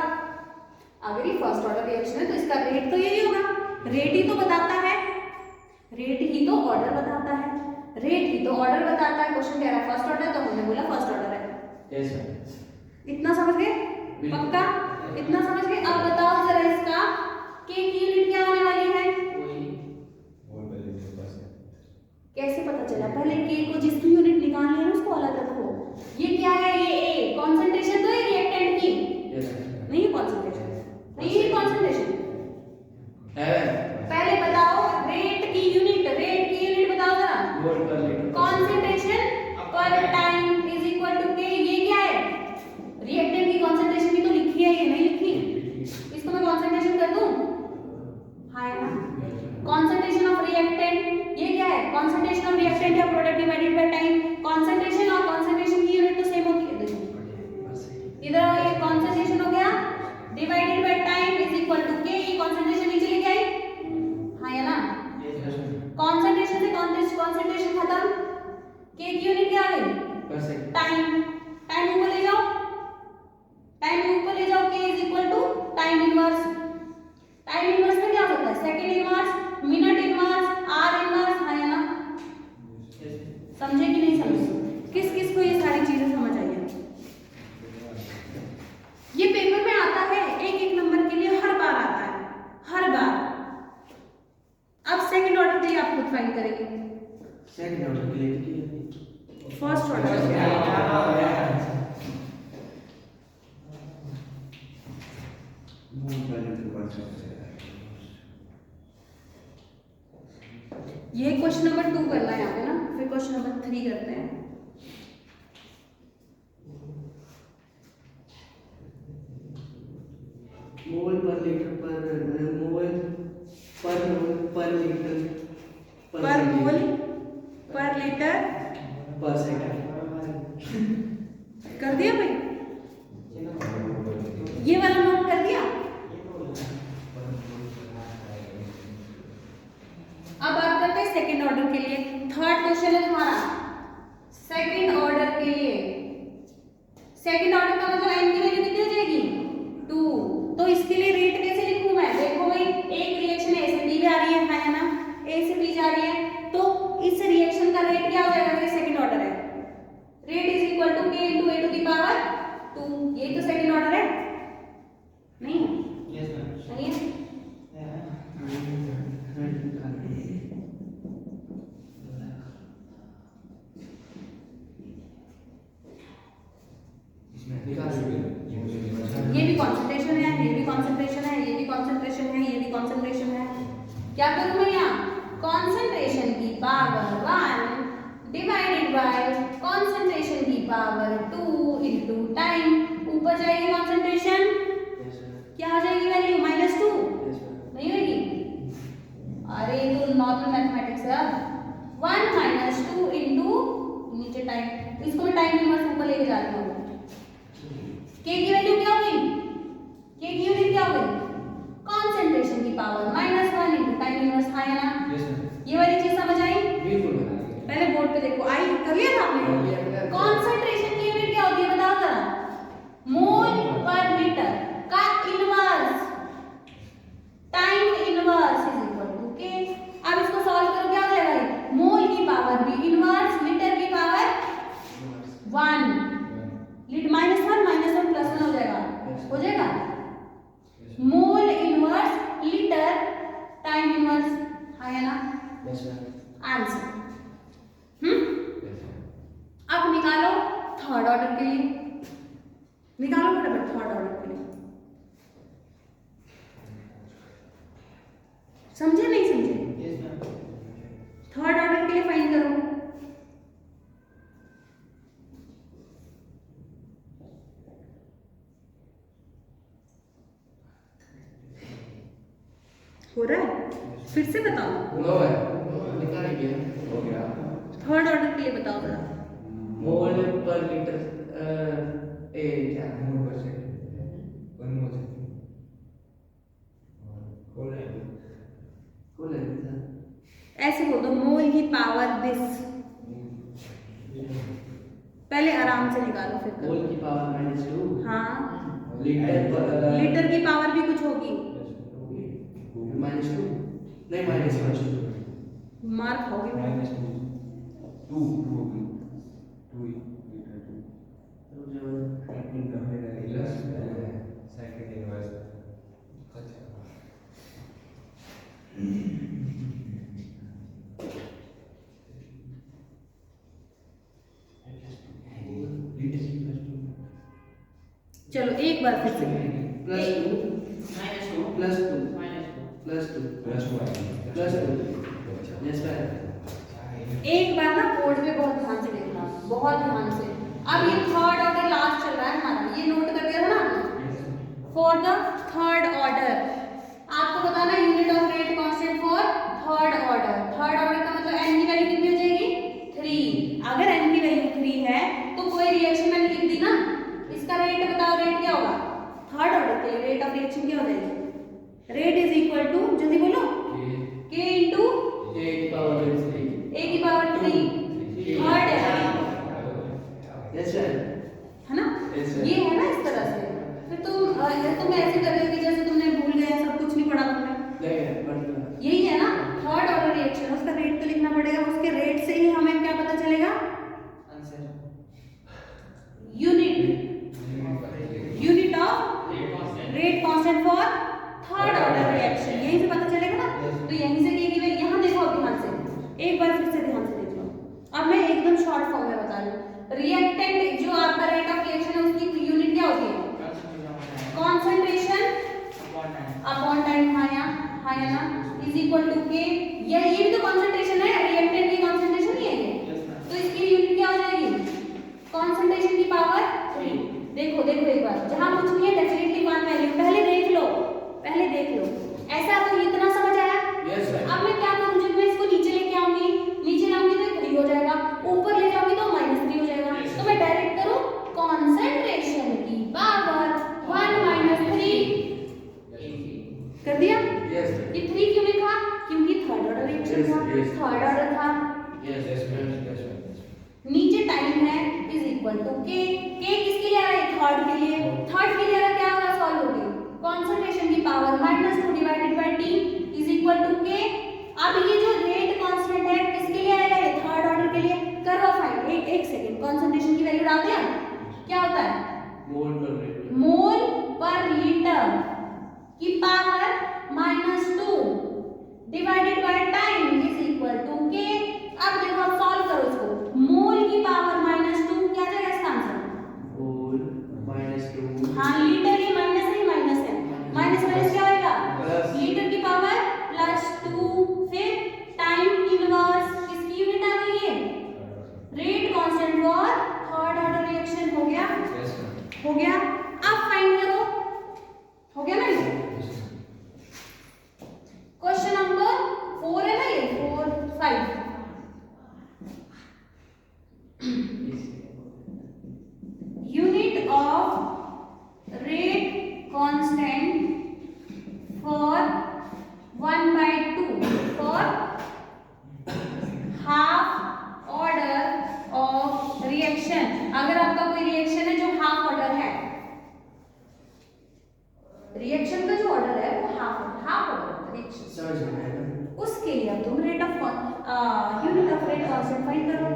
अगर ये फर्स्ट ऑर्डर रिएक्शन है तो इसका रेट तो यही होगा। रेट ही तो बताता है, रेट ही तो ऑर्डर बताता है, रेट ही तो ऑर्डर बताता है। क्वेश्चन कह रहा है फर्स्ट ऑर्डर, तो हमने बोला फर्स्ट ऑर्डर है। यस इतना समझ गए? पक्का? इतना समझ गए? अब बताओ जरा इसका k की यूनिट क्या होने वाली है? कैसे पता चला? पहले k को जिसकी यूनिट निकालनी है ना उसको अलग रखो। ये क्या है? ये a कंसंट्रेशन तो है रिएक्टेंट की, नहीं है कंसंट्रेशन, नहीं है कंसंट्रेशन। पहले बताओ रेट की यूनिट बताओ जरा। Concentration per time is equal to k। ये क्या है? रिएक्टेंट की कंसंट्रेशन भी तो लिखी है, ये नहीं लिखी? इसको मैं कंसंट्रेशन कर दूं? हां ना? कंसंट्रेशन ऑफ रिएक्टेंट ये क्या है? कंसंट्रेशन ऑफ रिएक्टेंट या product divided by time. Concentration और कंसंट्रेशन की यूनिट तो सेम होती है। देखो मोल पर लीटर पर लीटर पर मोल पर लीटर पर सेकंड। कर दिया भाई, ये वाला नोट कर दिया। अब बात करते हैं सेकंड ऑर्डर के लिए। थर्ड क्वेश्चन है तुम्हारा सेकंड ऑर्डर के लिए। सेकंड ऑर्डर का मतलब n की वैल्यू कितनी हो जाएगी 2। तो इसके लिए रेट कैसे लिखूं मैं? देखो भाई एक रिएक्शन A से B भी आ रही है ना, A से B जा रही है, तो इस रिएक्शन का रेट क्या हो जाएगा? अगर सेकंड ऑर्डर है, rate is equal to K into A to the power 2। ये तो सेकंड ऑर्डर है नहीं? Yes ma'am. नहीं है? ये भी कंसंट्रेशन है, ये भी कंसंट्रेशन है, ये भी कंसंट्रेशन है, ये भी कंसंट्रेशन है। क्या करूं मैं यहाँ? कंसंट्रेशन की पावर 1 डिवाइडेड बाय कंसंट्रेशन की पावर 2 इनटू टाइम। ऊपर जाएगी कंसंट्रेशन, क्या आ जाएगी वैल्यू? -2 नहीं होगी? अरे ये तो नॉर्मल मैथमेटिक्स है। 1 - 2 इनटू नीचे टाइम, इसको मैं टाइम इनवर्स ऊपर लेके जा रही हूँ। K की वैल्यू क्या हो गई? K की यूनिट क्या हो गई? कंसंट्रेशन की पावर -1 इनटू टाइम इनवर्स। हाँ या ना? Yes ma'am. ये वाली चीज समझ आई? बिल्कुल। पहले बोर्ड पे देखो, आई कर लिया था आपने? कंसंट्रेशन की यूनिट क्या होती है बताओ जरा? मोल पर लीटर का inverse time inverse is equal to K। अब इसको सॉल्व करो, क्या हो जाएगा? मोल की पावर भी इनवर्स लीटर की पावर 1 -1 +1 हो जाएगा, हो जाएगा। Mole inverse litre time inverse. हाँ या ना? Yes ma'am. आंसर। अब निकालो थर्ड ऑर्डर के लिए, निकालो फटाफट थर्ड ऑर्डर के लिए। समझे नहीं समझे? Yes ma'am. थर्ड ऑर्डर के लिए फाइंड करो। हो रहा है? फिर से बताओ। नो है, निकाल गया। हो गया। थर्ड ऑर्डर के लिए बताओ जरा। मोल पर लीटर ए क्या है? मोल पर सेकंड 1 मोल सेकंड खोल है। ऐसे बोल दो, मोल की पावर दिस। पहले आराम से निकालो फिर करो। मोल की पावर -2। हाँ, लीटर पर लीटर की पावर भी कुछ होगी, -2 नहीं -2। मार खाओगे। -2 होगी 2 लीटर 2 सेकंड इनवर्स। अच्छा चलो एक बार फिर से +2 +2 यस मैम। एक बार ना बोर्ड पे बहुत ध्यान से देखना, बहुत ध्यान से। अब ये थर्ड ऑर्डर लास्ट चल रहा है हमारा, ये नोट कर दिया था ना आपने? फॉर द थर्ड ऑर्डर आपको बताना unit of rate constant for third order. Third order का मतलब n की वैल्यू कितनी हो जाएगी 3। अगर n की वैल्यू 3 है तो कोई रिएक्शन मैंने लिख दी ना, इसका रेट बताओ, रेट क्या होगा? थर्ड ऑर्डर के लिए रेट ऑफ रिएक्शन क्या हो जाएगी? रेट इज इक्वल टू, जल्दी बोलो, K इंटू A की पावर 3। A की पावर 3 थर्ड है यस सर। है ना? Yes, sir. ये है ना इस तरह से। फिर तुम ऐसे कर रहे हो कि जैसे तुमने भूल गए, सब कुछ नहीं पढ़ा तुमने। नहीं पढ़ना। यही है ना थर्ड ऑर्डर रिएक्शन, उसका रेट तो लिखना पड़ेगा, उसके रेट से ही हमें क्या पता चलेगा? Answer unit of rate constant for third order reaction, यहीं से पता चलेगा ना। तो यहीं से की गई, यहाँ देखो ध्यान से, एक बार फिर से ध्यान से देख लो। अब मैं एकदम शॉर्ट फॉर्म में बता रही हूँ। रिएक्टेंट जो आपका रेट ऑफ रिएक्शन है उसकी यूनिट क्या होती है? Concentration upon time. हाँ या ना? इज इक्वल टू के। ये भी तो कॉन्सेंट्रेशन है, रिएक्टेंट की कॉन्सेंट्रेशन ही है ये। तो इसकी यूनिट क्या हो जाएगी? कॉन्सेंट्रेशन की पावर 3। देखो एक बार, जहां कुछ नहीं है डेफिनेटली वन वैल्यू। पहले देख लो कॉन्सेंट्रेशन की power -2 divided by T is equal to K। अब ये जो रेट कांस्टेंट है किसके लिए आएगा, ये थर्ड ऑर्डर के लिए। करो फाइंड, एक सेकंड, कॉन्सेंट्रेशन की वैल्यू डाल दिया, क्या होता है मोल पर लीटर, मोल पर लीटर की power -2 divided by time is equal to K। अब देखो, अब सॉल्व करो इसको, मोल की पावर -2 क्या जाएगा इसका आंसर, मोल -2, हाँ लीटर की माइनस है, माइनस माइनस क्या होएगा, प्लस लीटर की पावर +2, फिर टाइम इनवर्स किसकी यूनिट आ गई है, rate constant for third order reaction. हो गया, यस मैम। हो गया। अब फाइंड करो, हो गया ना ये क्वेश्चन नंबर 4 है ना, ये 4 5 unit of rate constant for 1/2 for half order of reaction. अगर आपका कोई रिएक्शन है जो हाफ ऑर्डर है, रिएक्शन का जो ऑर्डर है वो हाफ ऑर्डर रिएक्शन, समझ में आया ना? उसके लिए अब तुम rate of unit of rate constant find करो।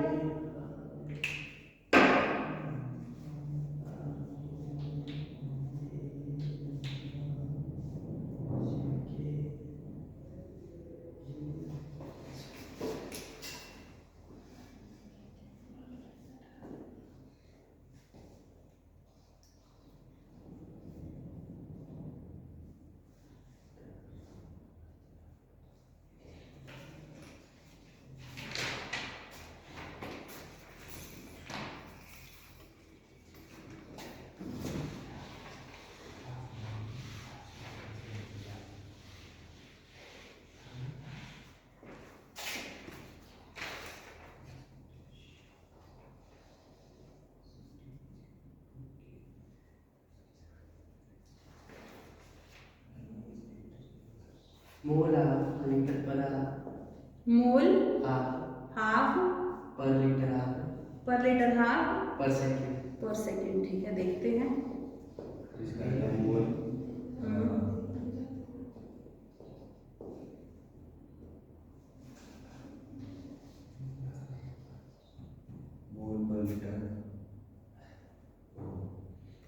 मोल लीटर पर मोल हाफ हाफ पर लीटर हाफ पर लीटर हाफ पर सेकंड पर सेकंड। ठीक है, देखते हैं। इसका ये मोल मोल पर लीटर।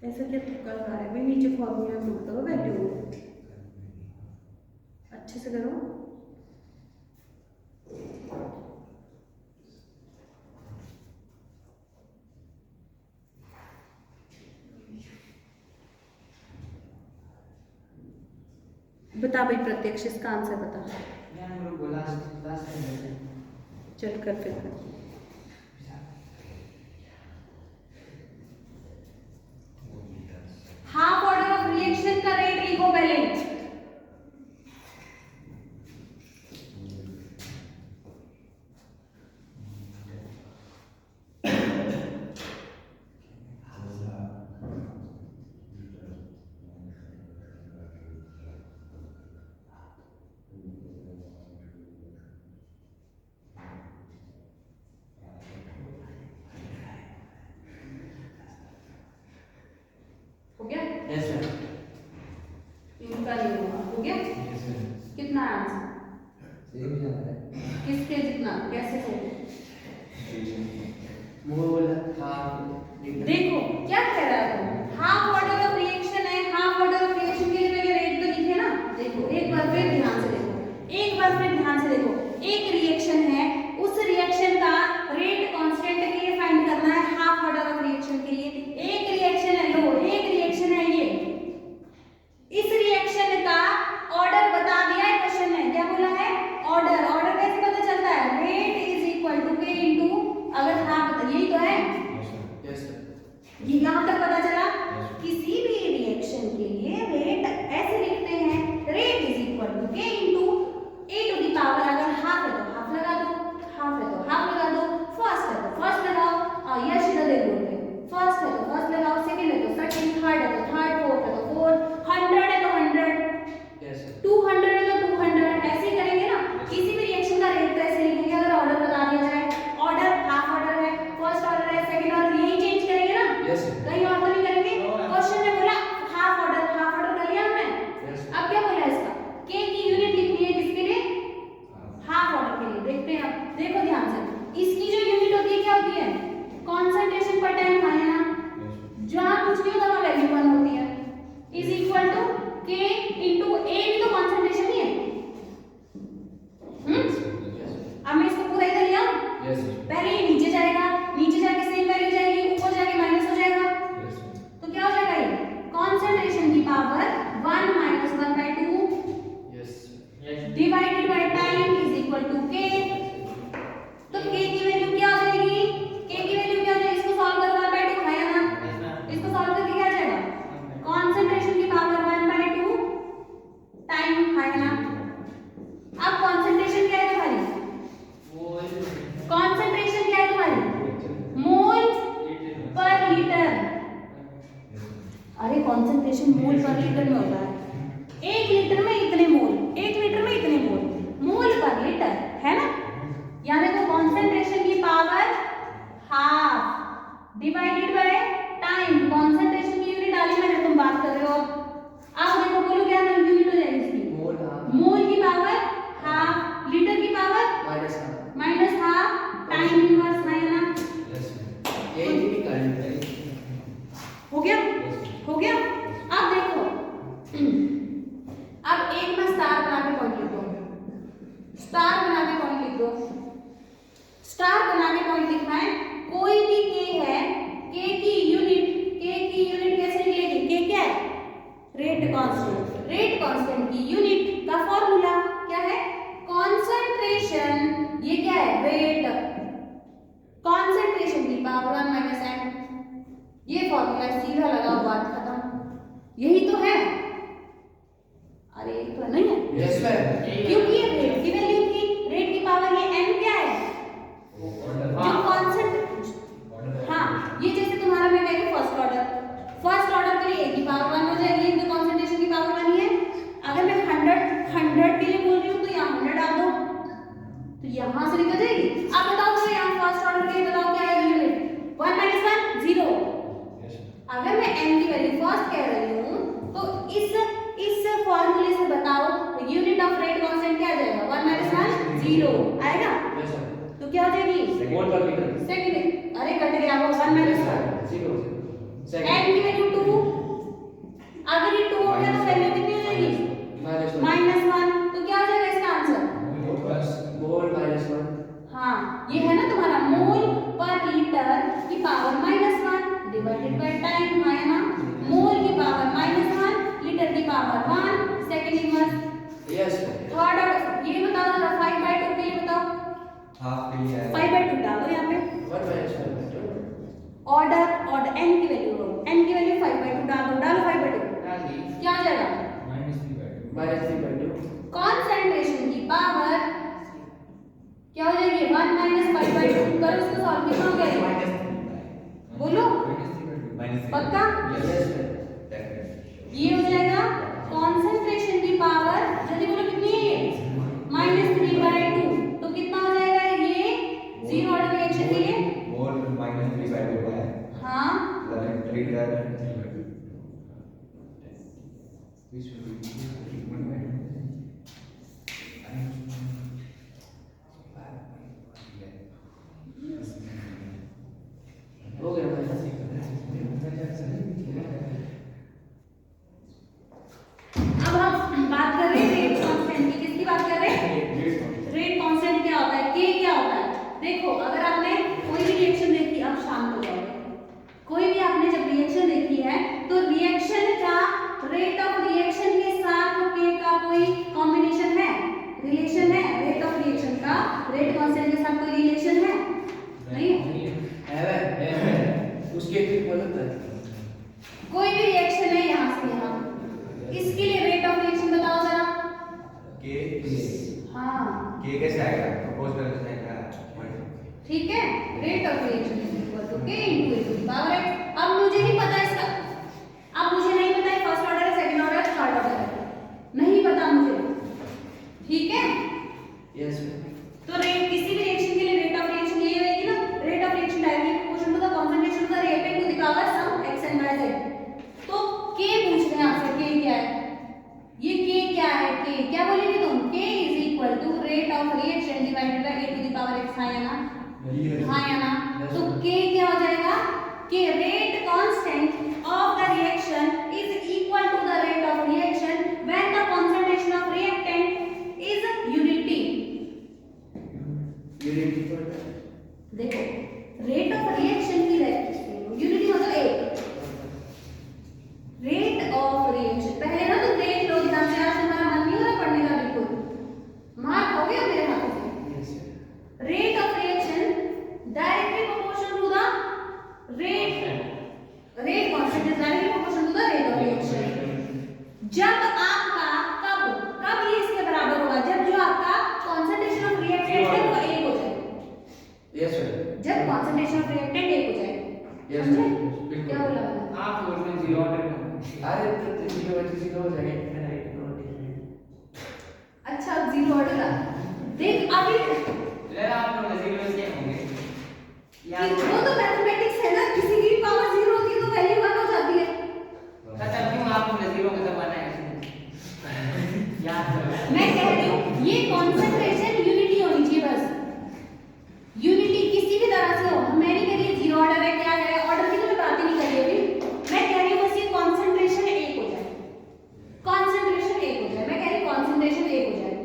ऐसा क्या तुक्का लगा रहे भाई, नीचे फॉर्मूला में तो वैल्यू अच्छे से करो। बता भाई प्रत्यक्ष, इसका आंसर बता। यार मेरे को लास्ट टाइम चल कर फिर कर। हाफ ऑर्डर ऑफ रिएक्शन का रेट लिखो पहले। हो गया, यस सर इनका ये होगा। हो गया, यस मैम। कितना आंसर, सेम ही आता है। किसके जितना, कैसे हो। मोल हाफ लीटर। देखो क्या कह रहा है, हाफ ऑर्डर ऑफ रिएक्शन है, हाफ ऑर्डर ऑफ रिएक्शन के लिए पहले रेट तो लिखे ना। देखो एक बार फिर ध्यान से देखो, एक बार फिर ध्यान से देखो। एक रिएक्शन है, उस रिएक्शन का रेट कांस्टेंट के लिए फाइंड करना है, हाफ ऑर्डर ऑफ रिएक्शन के लिए। एक रिएक्शन है, लो एक रिएक्शन है ये, इस रिएक्शन का ऑर्डर बता दिया है क्वेश्चन ने। क्या बोला है, ऑर्डर। ऑर्डर कैसे पता चलता है, रेट इज अरे कॉन्सेंट्रेशन मोल पर लीटर में होता है। 1 लीटर में इतने मोल, 1 लीटर में इतने मोल पर लीटर, है ना। यानी तो कॉन्सेंट्रेशन की power half divided by time. Concentration की यूनिट डाली मैंने, तुम बात कर रहे हो। आप देखो, बोलो क्या यूनिट हो जाएगी इसकी? मोल की पावर हाफ, लीटर की power minus half, time inverse है ना। हो गया, हो गया। अब देखो, अब एक में स्टार बना के पॉइंट लिख दो, स्टार बना के पॉइंट लिख दो। स्टार बना के पॉइंट लिखना है। कोई भी के है, के की यूनिट कैसे निकलेगी? के क्या है? Rate constant. रेट कांस्टेंट की यूनिट का फॉर्मूला क्या है? कॉन्सेंट्रेशन। ये क्या है? रेट कॉन्सेंट्रेशन की पावर 1 माइनस एम। ये फॉर्मूला सीधा लगाओ, बात खत्म। यही तो है। अरे ये तो नहीं है। Yes ma'am. क्योंकि ये रेट की वैल्यू थी, रेट की पावर ये n क्या है? जो कांस्टेंट। हाँ, ये जैसे तुम्हारा मैं कह रही हूँ फर्स्ट ऑर्डर के लिए a की पावर 1 हो जाएगी, तो कॉन्सेंट्रेशन की पावर 1 ही है। अगर मैं 100 के लिए बोल रही हूँ तो यहाँ 100 डाल दो, तो यहाँ से निकल जाएगी। अब बताओ तो यहाँ फर्स्ट ऑर्डर के लिए बताओ क्या है यूनिट? 1 माइनस 1 0। अगर मैं n की वैल्यू फर्स्ट कह रही हूँ तो इस फॉर्मूले से बताओ यूनिट ऑफ रेट कांस्टेंट क्या आ जाएगा? 1 माइनस 1 0 आएगा। तो क्या हो जाएगी? मोल पर लीटर। सेकंड। अरे कट गया वो 1 माइनस 1 0 n की वैल्यू 2। अगर ये 2 हो गया तो वैल्यू कितनी हो जाएगी? माइनस 1। तो क्या हो जाएगा इसका आंसर? Mole minus 1। हाँ, ये है ना तुम्हारा मोल पर लीटर की power minus 1 divided by time, है ना। मोल की पावर माइनस 1, लीटर की power 1, second inverse. Yes. Third order ये बताओ जरा, 5/2 के लिए बताओ। हाफ के लिए 5/2 डाल दो यहाँ पे। 1 माइनस 1 ऑर्डर n की वैल्यू 5/2 डाल दो। डालो 5/2, डाल दी। क्या आ जाएगा? माइनस 3/2। कॉन्सेंट्रेशन की पावर क्या हो जाएगी? 1 माइनस 5/2। करो इसको सॉल्व, कितना हो गया? बोलो पक्का? यस। ये हो जाएगा कॉन्सेंट्रेशन की पावर, जल्दी बोलो कितनी है ये? -3/2। तो कितना हो जाएगा ये? जीरो ऑर्डर रिएक्शन के लिए मोल माइनस 3/2 है। हाँ, लीटर हो गया भाई। अब हम बात कर रहे हैं रेट कांस्टेंट की। किसकी बात कर रहे हैं? रेट कांस्टेंट क्या होता है? के क्या होता है? देखो, अगर आपने कोई भी रिएक्शन देखी, अब शांत हो जाओ। कोई भी आपने जब रिएक्शन देखी है तो रिएक्शन का रेट ऑफ रिएक्शन के साथ के का कोई कॉम्बिनेशन है, रिलेशन है? रेट ऑफ रिएक्शन का रेट कांस्टेंट के साथ कोई रिलेशन है? नहीं है उसके भी बोलत है। कोई भी रिएक्शन है यहाँ से यहाँ, इसके लिए रेट ऑफ रिएक्शन बताओ जरा। के हाँ, के कैसे आएगा? प्रोपोर्शनल कैसे आएगा? ठीक है। Rate of reaction is equal to k into e to the power x। अब मुझे नहीं पता इसका, अब मुझे नहीं पता है फर्स्ट ऑर्डर है, सेकंड ऑर्डर है, थर्ड ऑर्डर है, नहीं पता मुझे, ठीक है। यस। तो रेट किसी भी रिएक्शन के लिए रेट ऑफ रिएक्शन यही होगी ना। Rate of reaction directly proportional to the concentration of the reactant to the power some x and y z। तो k पूछ रहे हैं आपसे, k क्या है? ये k क्या है? k क्या बोलेंगे तुम? k is equal to rate of reaction divided by a to the power x, हाँ या ना? हाँ या ना? तो k क्या हो जाएगा? k rate constant of the reaction is equal to the rate of reaction when the concentration of reactant is unity. Unity देखो, रेट ऑफ रिएक्शन की यूनिटी मतलब एक रेट ऑफ रिएक्शन। पहले ना तुम देख लो एग्जाम में, आज तुम्हारा मन नहीं हो रहा पढ़ने का, बिल्कुल मार्क हो गया मेरे हाथों से। Rate of reaction directly proportional to the rate अरे तो जीरो हो जाएगा इनफाइनाइट नो डिफरेंट। अच्छा अब जीरो ऑर्डर आ देख अभी ले आप लोग जीरो से होंगे वो तो मैथमेटिक्स है ना, किसी की पावर जीरो होती है तो वैल्यू वन हो जाती है। खत्म क्यों आप लोग जीरो का जमाना है याद करो। मैं कह रही हूँ ये कॉन्सेंट्रेशन यूनिटी होनी चाहिए, बस यूनिटी किसी भी तरह से हो। मैं नहीं कह रही जीरो ऑर्डर है क्या है, ऑर्डर की तो मैं बात ही नहीं कर रही अभी। मैं कह रही हूँ बस ये कॉन्सेंट्रेशन एक हो जाए, कॉन्सेंट्रेशन एक हो जाए। मैं कह रही हूँ कॉन्सेंट्रेशन एक हो जाए,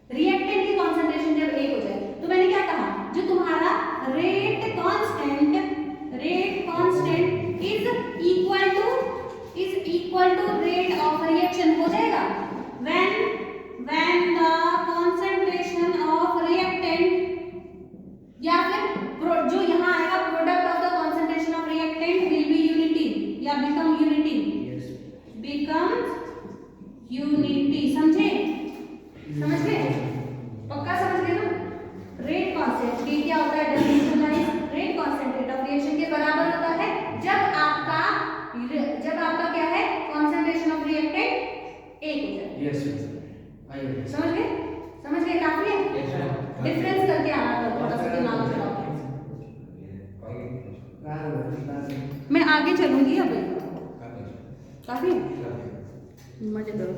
रिएक्टेंट की कॉन्सेंट्रेशन जब एक हो जाए तो मैंने क्या कहा, जो तुम्हारा rate constant is equal to rate of reaction हो जाएगा when the concentration of reactant या फिर जो यहाँ आएगा product of the concentration of reactant will be unity या become unity, becomes unity। समझे, समझ गए, पक्का समझ गए ना। रेट कांस्टेंट ये क्या होता है, definition wise rate constant rate of reaction के बराबर होता है जब आपका क्या है, कंसंट्रेशन ऑफ रिएक्टेंट एक हो जाए। यस आइए समझ गए काफी है। डिफरेंस करके आना था थोड़ा सा दिमाग चलाओ। मैं आगे चलूंगी अब, काफी मजे करो।